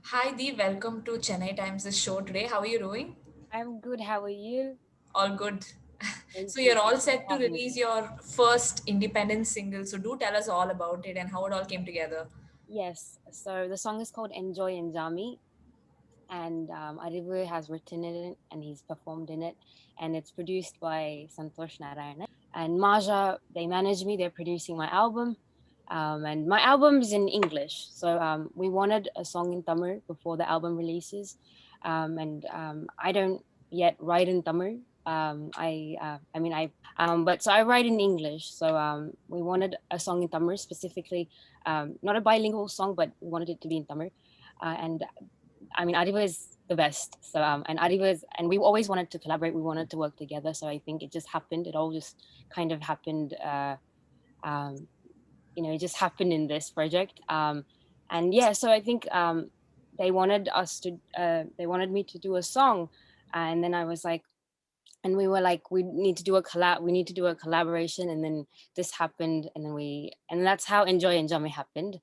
Hi Dee, welcome to Chennai Times' show today. How are you doing? I'm good. How are you? All good. Thank So you. you're all Thanks set for to having release me. your first independent single. So do tell us all about it and how it all came together. Yes. So the song is called Enjoy Enjaami, and Adivu has written it and he's performed in it, and it's produced by Santosh Narayanan and Maja. They manage me. They're producing my album, and my album is in English. So we wanted a song in Tamil before the album releases, and I don't yet write in Tamil. But so I write in English. So we wanted a song in Tamil specifically, not a bilingual song, but we wanted it to be in Tamil. And I mean, Adiba is the best. So and Adiba is, and we always wanted to collaborate. We wanted to work together. So I think it just happened. It all just kind of happened. Um, it just happened in this project. And yeah, so I think they wanted me to do a song, and then I was like, and we were like, we need to do a collab, we need to do a collaboration, and then this happened, and then and that's how Enjoy Enjami happened.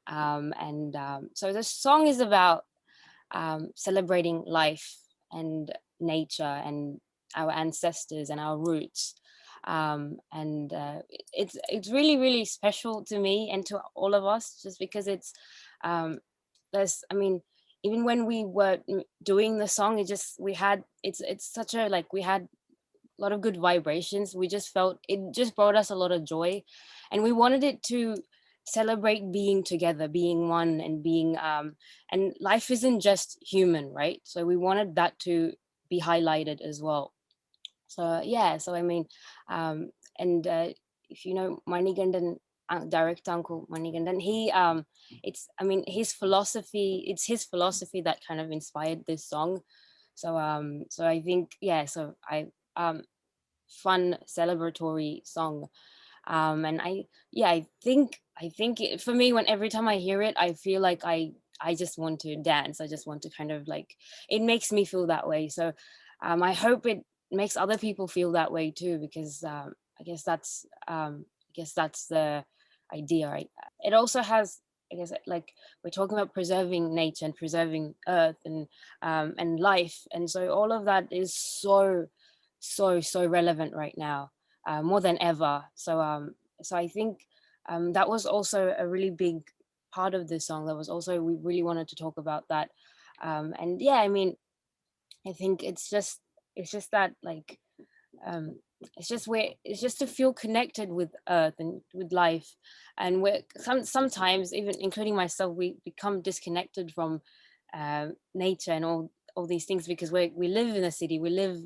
So the song is about celebrating life and nature and our ancestors and our roots. It's really really special to me and to all of us, just because it's um, there's I mean, even when we were doing the song, it just we had it's such a like we had a lot of good vibrations. We just felt it just brought us a lot of joy, and we wanted it to celebrate being together, being one, and being and life isn't just human, right? So we wanted that to be highlighted as well. So yeah, so I mean, um and if you know Manigandan, director Uncle Manigandan, he it's his philosophy that kind of inspired this song. So I think, yeah, so I fun celebratory song. And for me, when every time I hear it, I feel like I just want to dance. I just want to kind of like, it makes me feel that way. So I hope it makes other people feel that way too, because I guess that's the idea, right? It also has, I guess, like, we're talking about preserving nature and preserving earth and life, and so all of that is so relevant right now, more than ever. So I think that was also a really big part of this song. That was also, we really wanted to talk about that. And yeah, I mean, I think it's just that, like, um, it's just to feel connected with earth and with life. And we're sometimes, even including myself, we become disconnected from nature and all these things, because we live in a city, we live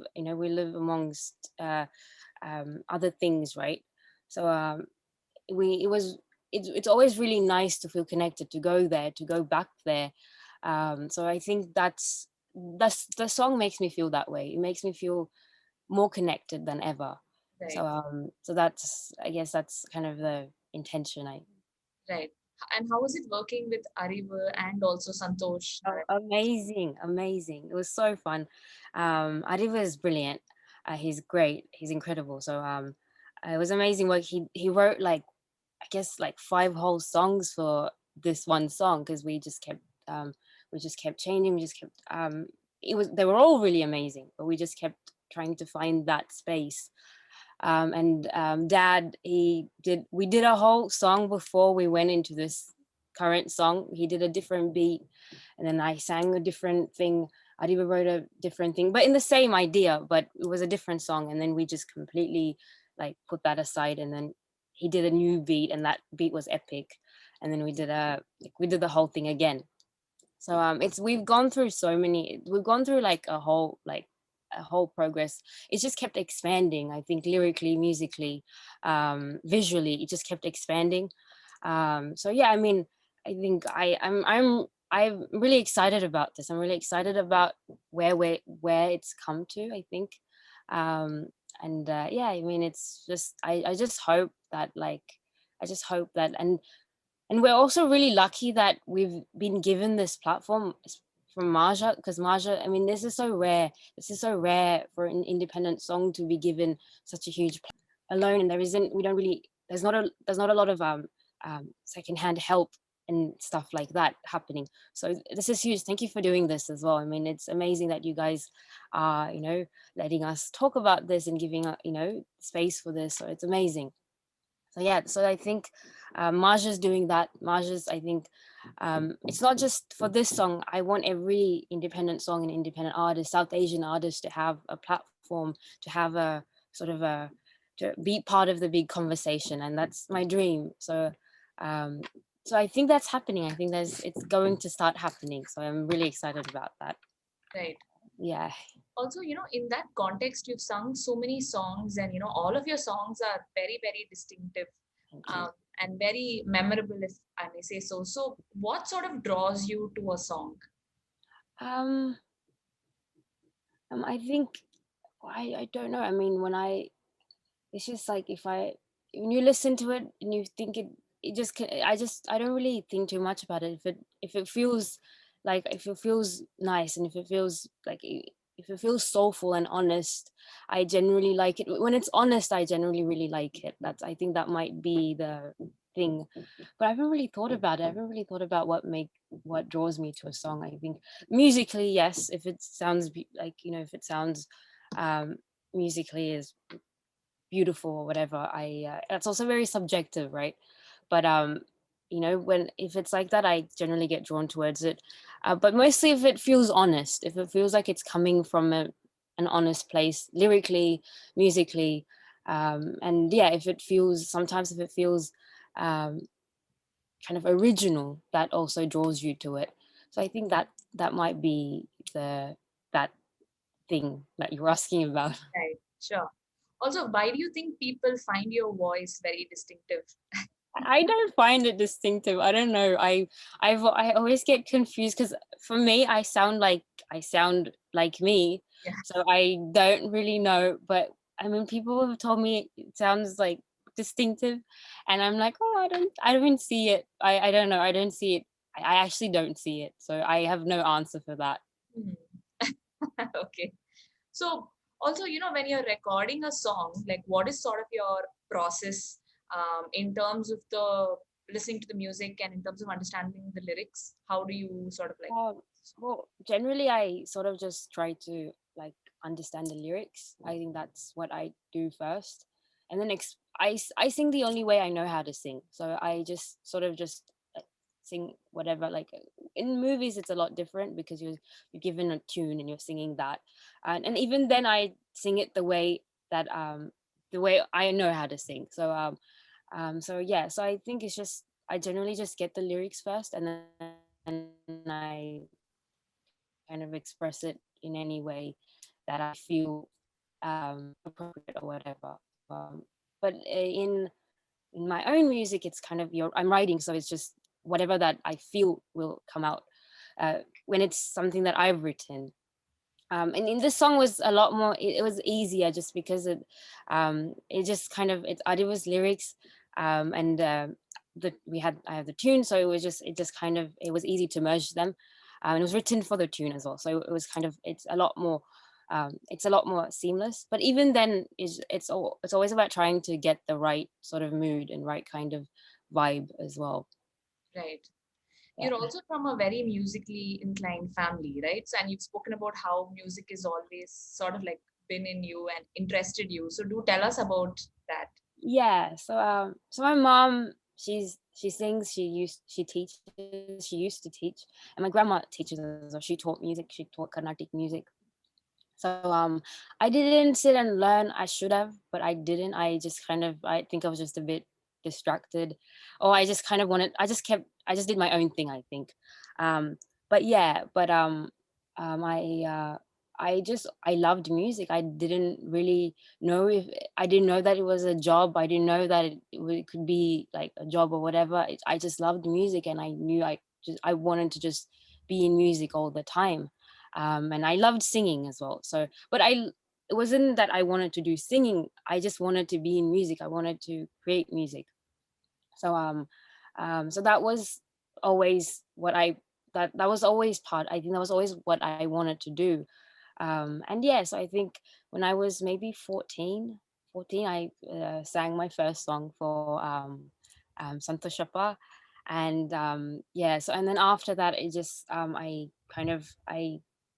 amongst other things, right? So we it was it's always really nice to feel connected, to go there, to go back there. So I think that's the song makes me feel that way. It makes me feel more connected than ever. Right, So that's, I guess that's kind of the intention. I right. And how is it working with Ariva and also Santosh? Oh, amazing, amazing. It was so fun. Adiva is brilliant. He's great. He's incredible. So it was amazing work. He wrote, like, I guess, like five whole songs for this one song, because we just kept changing. We just kept they were all really amazing, but we just kept trying to find that space. And Dad, we did a whole song before we went into this current song. He did a different beat, and then I sang a different thing. Adiba wrote a different thing, but in the same idea, but it was a different song. And then we just completely, like, put that aside, and then he did a new beat, and that beat was epic. And then we did the whole thing again. So it's we've gone through like a whole progress. It just kept expanding. I think lyrically, musically, visually, it just kept expanding. So yeah, I mean, I think I'm really excited about this. I'm really excited about where it's come to, I think. Um, and yeah, I mean, it's just I just hope that, like, I just hope that and we're also really lucky that we've been given this platform from Marja, because Marja, I mean, this is so rare. This is so rare for an independent song to be given such a huge alone, and there isn't. We don't really. There's not a lot of secondhand help and stuff like that happening. So this is huge. Thank you for doing this as well. I mean, it's amazing that you guys are, letting us talk about this and giving, space for this. So it's amazing. So yeah, so I think Marja's doing that. Marja's, I think, it's not just for this song. I want every independent song and independent artist, South Asian artist, to have a platform, to have a sort of a, to be part of the big conversation, and that's my dream. Um, so I think that's happening. I think it's going to start happening. So I'm really excited about that. Right. Yeah. Also, in that context, you've sung so many songs, and all of your songs are very, very distinctive, Thank you. um, and very memorable, if I may say so. So, what sort of draws you to a song? Um, I think I don't know. I mean, it's just like when you listen to it and you think it just I don't really think too much about it. If it feels like, if it feels nice, and if it feels like if it feels soulful and honest, I generally like it. When it's honest, I generally really like it. I think that might be the thing. But I haven't really thought about it. I haven't really thought about what draws me to a song. I think musically, yes, if it sounds like, if it sounds um musically is beautiful or whatever, that's also very subjective, right? But when if it's like that, I generally get drawn towards it. But mostly if it feels honest, if it feels like it's coming from an honest place, lyrically, musically, and yeah, if it feels um kind of original, that also draws you to it. So I think that might be the that thing that you're asking about. Right, sure. Also, why do you think people find your voice very distinctive? I don't find it distinctive. I don't know. I always get confused because for me, I sound like me, Yeah. so I don't really know. But I mean, people have told me it sounds like distinctive, and I'm like, oh, I don't see it. I don't know. I don't see it. I actually don't see it. So I have no answer for that. Mhm. Okay. So, also, when you're recording a song, like what is sort of your process in terms of the listening to the music and in terms of understanding the lyrics? How do you sort of like? Um, well, generally, I sort of just try to like understand the lyrics. I think that's what I do first, and then I sing the only way I know how to sing. So I just sort of just sing whatever. Like in movies, it's a lot different because you're given a tune and you're singing that, and even then I sing it the way I know how to sing. So yeah, so I think it's just I generally just get the lyrics first, and then I kind of express it in any way that I feel appropriate or whatever. But in my own music, it's kind of I'm writing, so it's just whatever that I feel will come out when it's something that I've written. And in this song was a lot more. It was easier just because it just kind of it was lyrics, and I have the tune, so it was easy to merge them. And it was written for the tune as well, so it was kind of it's a lot more seamless. But even then, it's always about trying to get the right sort of mood and right kind of vibe as well. Right. Yeah. You're also from a very musically inclined family, right? So, and you've spoken about how music is always sort of like been in you and interested you. So, do tell us about that. Yeah, so my mom, she sings, she teaches, she used to teach, and my grandma teaches as well. She taught music, she taught Carnatic music. So I didn't sit and learn. I should have, but I didn't. I think I was just a bit distracted, or I just kind of wanted. I just did my own thing, I think. But yeah, but um, I uh, I loved music. I didn't really know if I didn't know that it was a job. I didn't know that it could be like a job or whatever. I just loved music, and I knew I wanted to just be in music all the time. And I loved singing as well. It wasn't that I wanted to do singing. I just wanted to be in music. I wanted to create music. So so that was always that was always part. I think that was always what I wanted to do. And yeah, so I think when I was maybe 14, I sang my first song for Santoshapa, And yeah, so and then after that it just I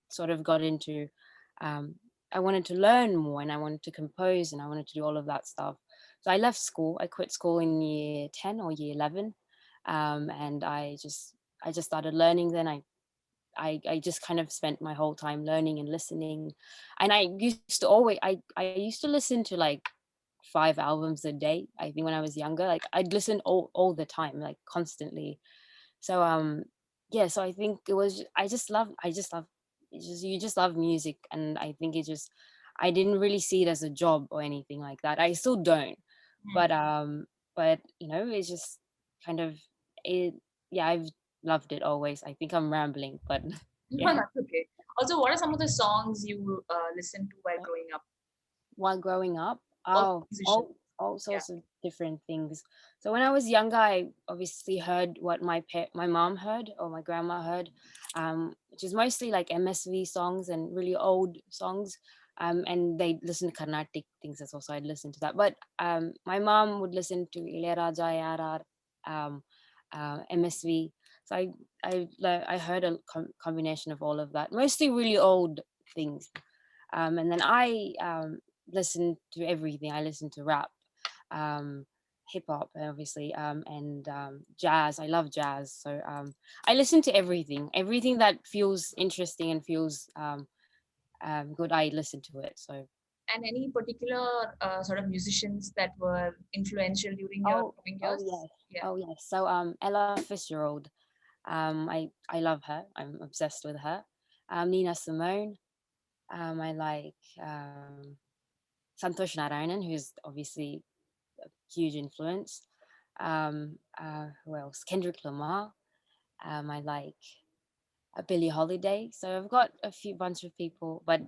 sort of got into um I wanted to learn more, and I wanted to compose, and I wanted to do all of that stuff. So I left school. I quit school in year 10 or year 11. And I just started learning. Then I just kind of spent my whole time learning and listening. And I used to listen to like 5 albums a day. I think when I was younger, like I'd listen all the time, like constantly. So yeah, so I think it was I just love it's just you just love music. And I think it just I didn't really see it as a job or anything like that. I still don't. Hmm. But it's just kind of it. Yeah, I've loved it always. I think I'm rambling, but No, yeah. that's okay. Also, what are some of the songs you listen to while growing up? While growing up, Also, oh, musicians. all Yeah. sorts of different things. So when I was younger, I obviously heard what my mom heard or my grandma heard, which is mostly like MSV songs and really old songs. And they listen to Carnatic things as well, so I'd listen to that. But my mom would listen to Ilayaraja, ARR, um, MSV. So I heard a combination of all of that, mostly really old things. And then I listen to everything. I listen to rap, um, hip hop, obviously, and jazz. I love jazz, so I listen to everything that feels interesting and feels good. I listen to it. So And any particular sort of musicians that were influential during your growing oh years? yes, Yeah. oh yes. So Ella Fitzgerald, I love her. I'm obsessed with her. Nina Simone. I like Santosh Narayanan, who's obviously huge influence. Who else? Kendrick Lamar. I like Billie Holiday. So I've got a few bunch of people, but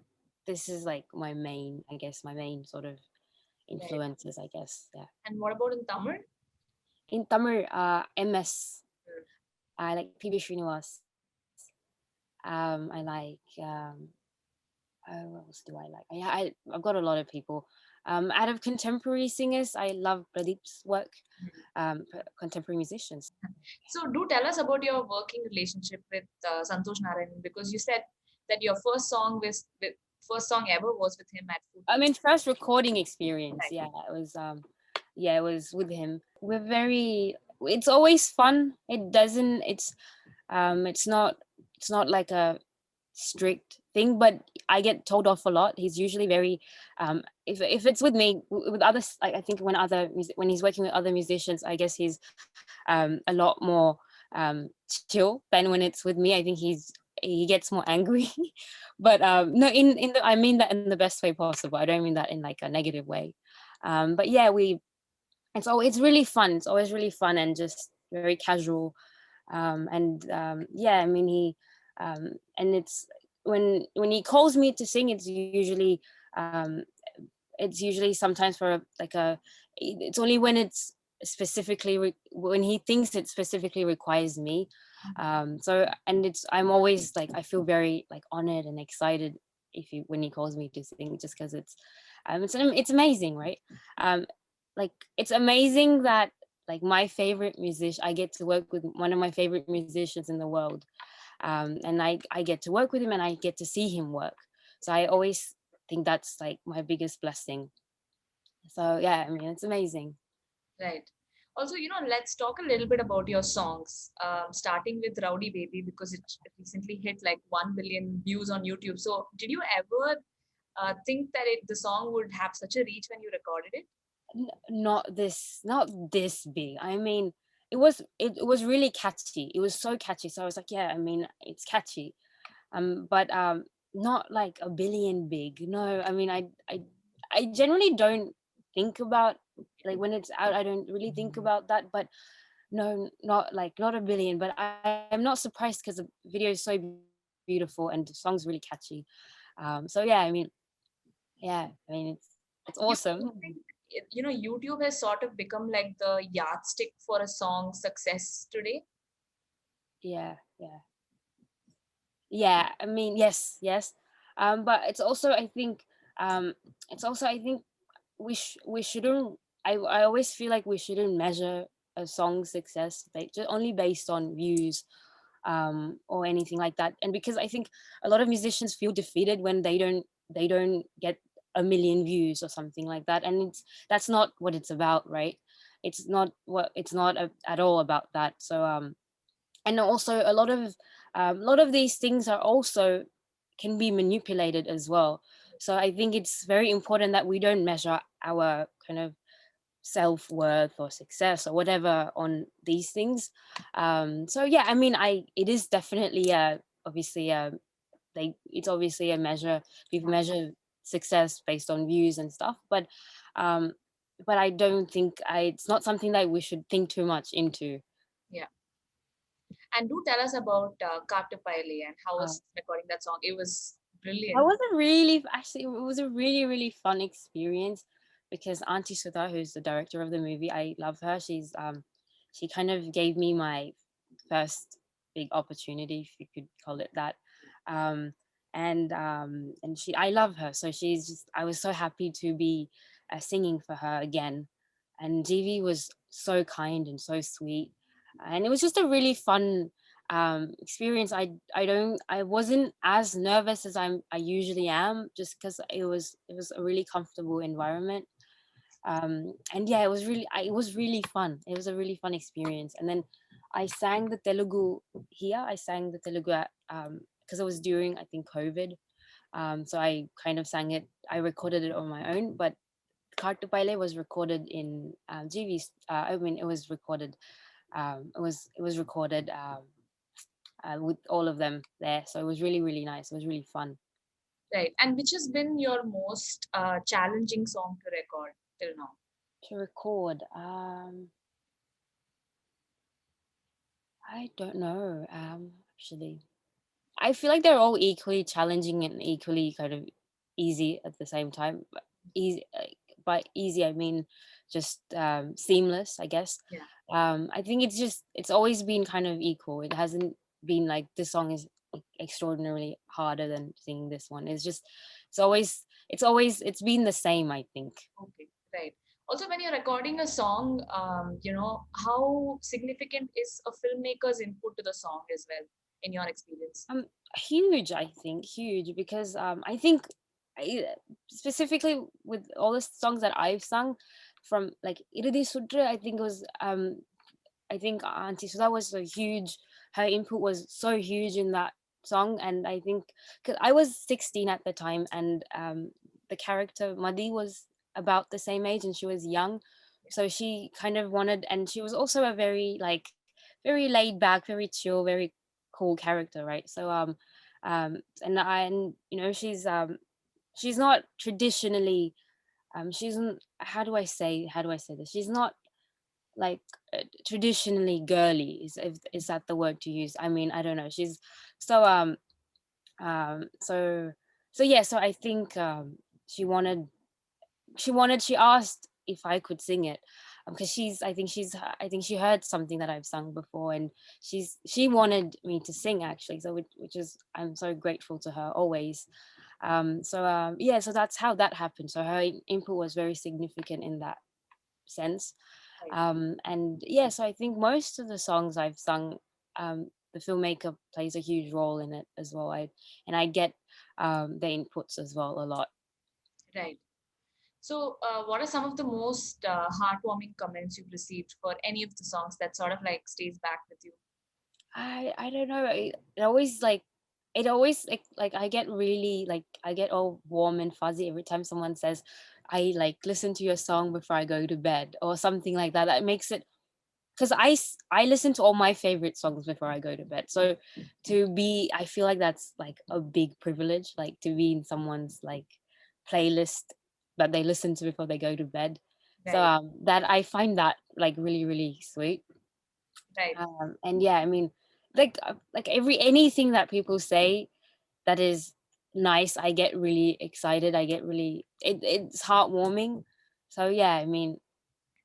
this is like my main, I guess, my main sort of Right. influences, I guess. Yeah. And what about in Tamil? In Tamil, MS. Mm. I like PB Srinivas. I like what else do I like? I've got a lot of people. Out of contemporary singers, I love Pradeep's work. Contemporary musicians. So do tell us about your working relationship with Santosh Narayan, because you said that your first song with first song ever was with him at I 14. mean, first recording experience. Right. Yeah, it was with him. We're very. It's always fun. It's not like a strict thing, but I get told off a lot. He's usually very if it's with me, with others, I think when he's working with other musicians, I guess he's a lot more chill than when it's with me. I think he gets more angry. But no, I mean that in the best way possible. I don't mean that in like a negative way. But yeah, it's really fun. It's always really fun and just very casual. And yeah, I mean and it's when he calls me to sing, um, it's usually sometimes for it's only when it's when he thinks it specifically requires me. So and I'm always like I feel very like honored and excited if he when he calls me to sing, just because it's amazing, right? um like it's amazing that like my favorite musician I get to work with one of my favorite musicians in the world. And I get to work with him and I get to see him work. So I always think that's like my biggest blessing. So yeah, I mean it's amazing. Right. Also, let's talk a little bit about your songs. Starting with Rowdy Baby, because it recently hit like 1 billion views on YouTube. So, did you ever think that the song would have such a reach when you recorded it? Not this big. I mean, it was really catchy. It was so catchy. So I was like, yeah, I mean, it's catchy. But not like a billion big. No, I mean, I generally don't think about like when it's out. I don't really think about that. But no, not a billion. But I'm not surprised because the video is so beautiful and the song's really catchy. So yeah, I mean, yeah, I mean, it's awesome. Do you think, YouTube has sort of become like the yardstick for a song's success today? Yeah, yeah, yeah. I mean, yes. But um it's also I think we shouldn't. I always feel like we shouldn't measure a song's success just only based on views, or anything like that. And because I think a lot of musicians feel defeated when they don't get a million views or something like that, and that's not what it's about, right? It's not at all about that. So and also a lot of these things are also can be manipulated as well. So I think it's very important that we don't measure our kind of self-worth or success or whatever on these things. So yeah, I mean, I it is definitely obviously it's obviously a measure. People measure success based on views and stuff, um but I don't think it's not something that we should think too much into. Yeah. And do tell us about Kartapali and how uh, was recording that song. It was that brilliant. was a really actually it was a really really fun experience, because Auntie Sudha, who's the director of the movie, I love her. She kind of gave me my first big opportunity, if you could call it that. um and she I love her, so she's just I was so happy to be singing for her again. And GV was so kind and so sweet, and it was just a really fun experience. I wasn't as nervous as I usually am, just because it was a really comfortable environment. And yeah, it was really fun. It was a really fun experience. And then I sang the Telugu here. I sang the Telugu at, because it was during, I think, COVID. So I kind of sang it. I recorded it on my own, but Kartupaile was recorded in GV's. I mean, it was recorded. It was recorded with all of them there. So it was really really nice. It was really fun Right. And which has been your most challenging song to record till now? to record. I don't know. Actually, I feel like they're all equally challenging and equally kind of easy at the same time. But easy, by easy I mean just seamless, I guess. Yeah. I think it's always been kind of equal. It hasn't been like this song is extraordinarily harder than singing this one. It's been the same, I think. Okay. Right. Also, when you're recording a song, how significant is a filmmaker's input to the song as well, in your experience? Huge, I think, huge, because I think I, specifically with all the songs that I've sung from like Iridi Sudra, I think Auntie Sudha was a huge, her input was so huge in that song. And I think, because I was 16 at the time, and the character Madhi was about the same age and she was young. So she kind of wanted, and she was also a very like, very laid back, very chill, very cool character, right? So and she's not traditionally, how do I say this? She's not like traditionally girly, is that the word to use? I mean, I don't know. She's so um so yeah, so I think she asked if I could sing it, because I think she heard something that I've sung before, and she wanted me to sing, actually. So which is, I'm so grateful to her always. Yeah, so that's how that happened. So her input was very significant in that sense. Right. And yeah, so I think most of the songs I've sung, the filmmaker plays a huge role in it as well. I get the inputs as well a lot. Right. So, what are some of the most heartwarming comments you've received for any of the songs that sort of like stays back with you? I don't know. It always like I get really like, I get all warm and fuzzy every time someone says, I like listen to your song before I go to bed or something like that. That makes it, because I listen to all my favorite songs before I go to bed. So I feel like that's like a big privilege, like to be in someone's like playlist that they listen to before they go to bed. So Right. that I find that like really really sweet. Right. And yeah, I mean, like every anything that people say that is nice, I get really excited. I get really it's heartwarming. So yeah, I mean,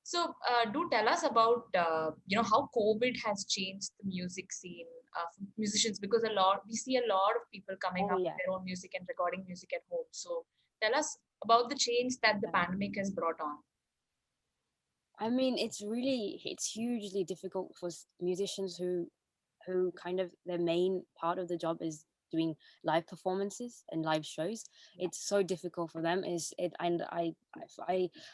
So, do tell us about how COVID has changed the music scene for musicians, because we see a lot of people coming oh up with yeah, their own music and recording music at home. So, tell us about the change that the yeah. pandemic has brought on. I mean, it's hugely difficult for musicians who kind of their main part of the job is doing live performances and live shows. Yeah, It's so difficult for them. Is it? And I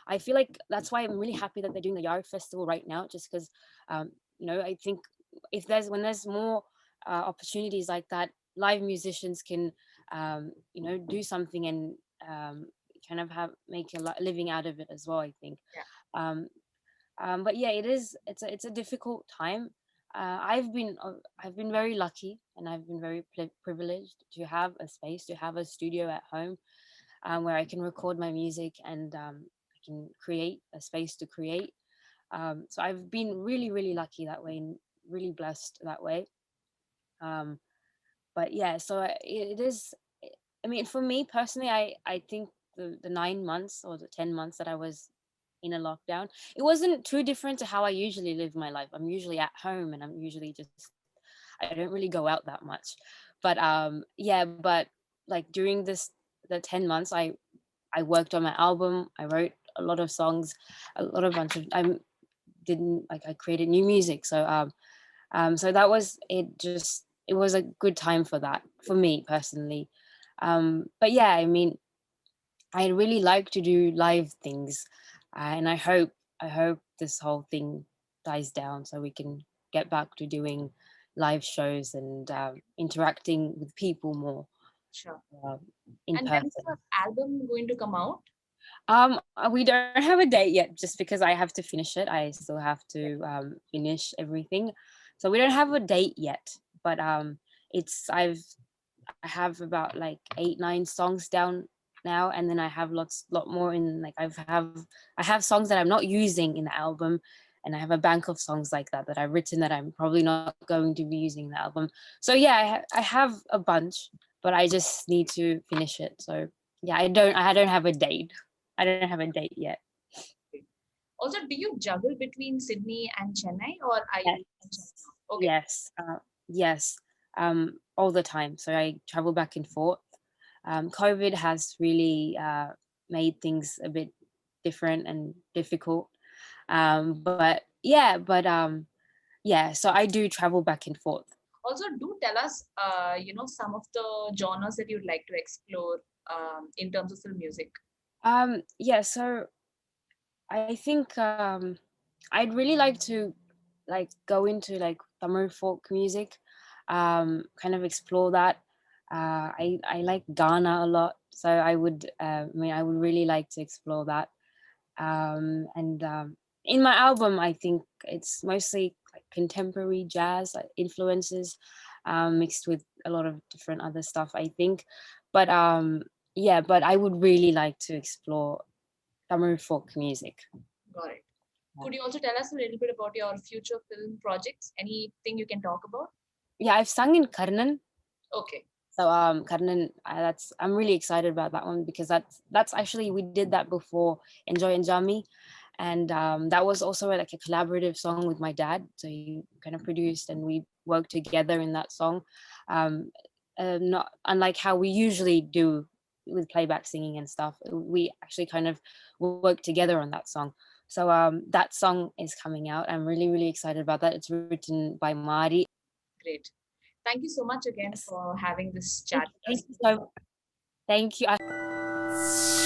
I feel like that's why I'm really happy that they're doing the Yard Festival right now, just because, um, I think if there's when there's more opportunities like that, live musicians can, do something and kind of have make a living out of it as well. I think. yeah, Um, but yeah, it's a difficult time. I've been very lucky, and I've been very privileged to have a space, to have a studio at home, where I can record my music and I can create a space to create. So I've been really really lucky that way, and really blessed that way. Um, but yeah, so it is. I mean, for me personally, I think the 9 months or the 10 months that I was in a lockdown, it wasn't too different to how I usually live my life. I'm usually at home, and I'm usually just I don't really go out that much. But yeah, but like during the 10 months, I worked on my album. I wrote a lot of songs, a lot of bunch of I didn't like I created new music. So that was it. Just it was a good time for that for me personally. But yeah, I mean, I really like to do live things, and I hope this whole thing dies down so we can get back to doing live shows and interacting with people more sure. um, in And when is person. the album going to come out? We don't have a date yet, just because I have to finish it. I still have Yeah. to finish everything, so we don't have a date yet. But it's I have about like 8 9 songs down now, and then I have lot more in like I have songs that I'm not using in the album, and I have a bank of songs like that that I've written that I'm probably not going to be using in the album. So yeah, I have a bunch, but I just need to finish it. So yeah, I don't have a date. I don't have a date yet. Okay. Also, do you juggle between Sydney and Chennai, or are Yes, you in Chennai now? Okay, yes, yes, all the time. So I travel back and forth. COVID has really made things a bit different and difficult. But yeah, yeah. So I do travel back and forth. also do tell us, some of the genres that you'd like to explore in terms of film music. Yeah. So I think I'd really like to like go into like Tamil folk music, kind of explore that. I like Ghana a lot, so I would really like to explore that. And In my album, I think it's mostly like contemporary jazz like influences, mixed with a lot of different other stuff. I think, but yeah, but I would really like to explore Tamil folk music. Got it. Could you also tell us a little bit about your future film projects? Anything you can talk about? Yeah, I've sung in Karnan. Okay, So Karnan, that's I'm really excited about that one because that's actually we did that before Enjaami, and that was also like a collaborative song with my dad. So he kind of produced and we worked together in that song. Um, Not unlike how we usually do with playback singing and stuff. We actually kind of worked together on that song. So that song is coming out. I'm really really excited about that. It's written by Mari. great. Thank you so much again Yes. for having this chat with Thank us. you so. Thank you.